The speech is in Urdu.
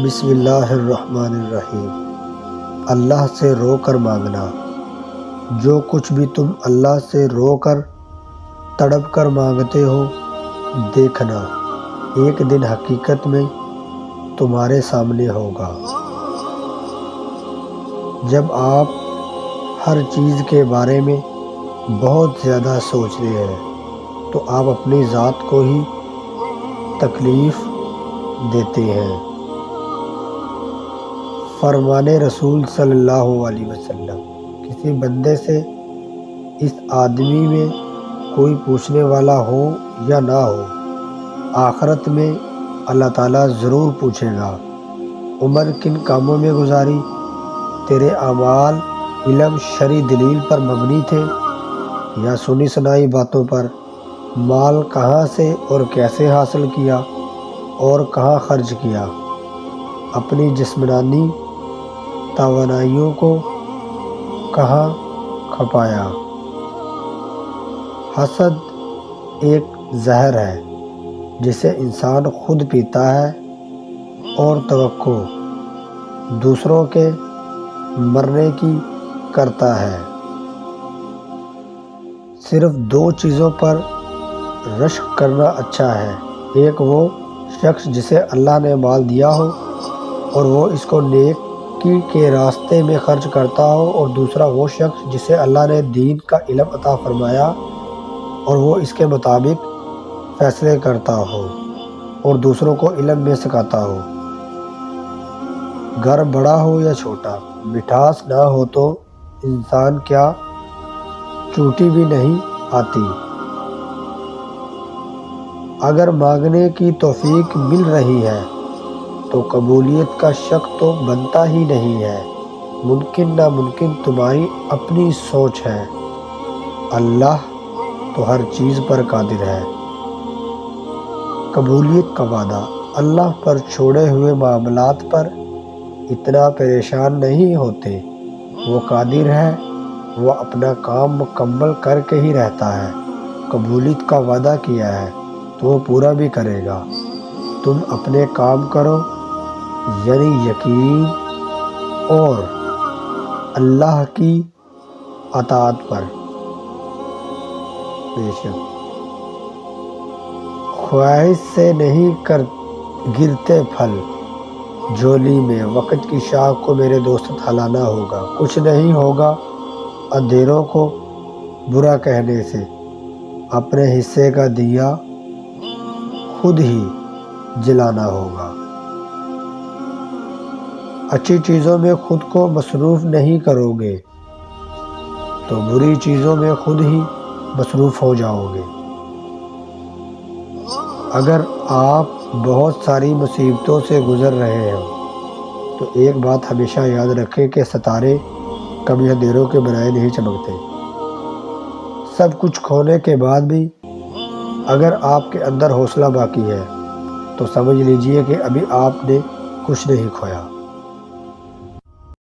بسم اللہ الرحمن الرحیم۔ اللہ سے رو کر مانگنا۔ جو کچھ بھی تم اللہ سے رو کر تڑپ کر مانگتے ہو، دیکھنا ایک دن حقیقت میں تمہارے سامنے ہوگا۔ جب آپ ہر چیز کے بارے میں بہت زیادہ سوچتے ہیں تو آپ اپنی ذات کو ہی تکلیف دیتے ہیں۔ فرمان رسول صلی اللہ علیہ وسلم، کسی بندے سے اس آدمی میں کوئی پوچھنے والا ہو یا نہ ہو، آخرت میں اللہ تعالیٰ ضرور پوچھے گا، عمر کن کاموں میں گزاری؟ تیرے اعمال علم شرعی دلیل پر مبنی تھے یا سنی سنائی باتوں پر؟ مال کہاں سے اور کیسے حاصل کیا اور کہاں خرچ کیا؟ اپنی جسمانی توانائیوں کو کہاں کھپایا؟ حسد ایک زہر ہے جسے انسان خود پیتا ہے اور توقع دوسروں کے مرنے کی کرتا ہے۔ صرف دو چیزوں پر رشک کرنا اچھا ہے، ایک وہ شخص جسے اللہ نے مال دیا ہو اور وہ اس کو نیکی کے راستے میں خرچ کرتا ہو، اور دوسرا وہ شخص جسے اللہ نے دین کا علم عطا فرمایا اور وہ اس کے مطابق فیصلے کرتا ہو اور دوسروں کو علم میں سکھاتا ہو۔ گھر بڑا ہو یا چھوٹا، مٹھاس نہ ہو تو انسان کیا چوٹی بھی نہیں آتی۔ اگر مانگنے کی توفیق مل رہی ہے تو قبولیت کا شک تو بنتا ہی نہیں ہے۔ ممکن ناممکن تمہاری اپنی سوچ ہے، اللہ تو ہر چیز پر قادر ہے۔ قبولیت کا وعدہ۔ اللہ پر چھوڑے ہوئے معاملات پر اتنا پریشان نہیں ہوتے، وہ قادر ہے، وہ اپنا کام مکمل کر کے ہی رہتا ہے۔ قبولیت کا وعدہ کیا ہے تو وہ پورا بھی کرے گا۔ تم اپنے کام کرو، یعنی یقین اور اللہ کی اطاعت پر۔ بے شک خواہش سے نہیں گرتے پھل جھولی میں، وقت کی شاخ کو میرے دوست ہلانا ہوگا۔ کچھ نہیں ہوگا اندھیروں کو برا کہنے سے، اپنے حصے کا دیا خود ہی جلانا ہوگا۔ اچھی چیزوں میں خود کو مصروف نہیں کرو گے تو بری چیزوں میں خود ہی مصروف ہو جاؤ گے۔ اگر آپ بہت ساری مصیبتوں سے گزر رہے ہوں تو ایک بات ہمیشہ یاد رکھیں کہ ستارے کبھی اندھیروں کے بجائے نہیں چمکتے۔ سب کچھ کھونے کے بعد بھی اگر آپ کے اندر حوصلہ باقی ہے تو سمجھ لیجئے کہ ابھی آپ نے کچھ نہیں کھویا۔